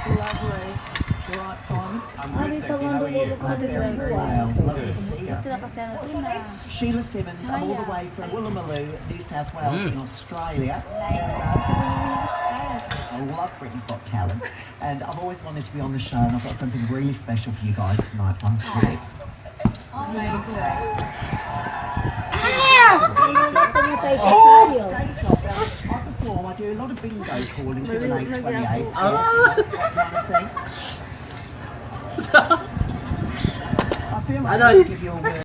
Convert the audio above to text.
Lovely. You alright, Simon? I'm very well. Lovely to see you. Sheila Simmons, I'm all the way from Woolloomooloo, New South Wales in Australia. I love Britain's Got Talent, and I've always wanted to be on the show, and I've got something really special for you guys tonight, so I'm really excited. I do a lot of bingo calling to the 828. I feel like I should give you a word.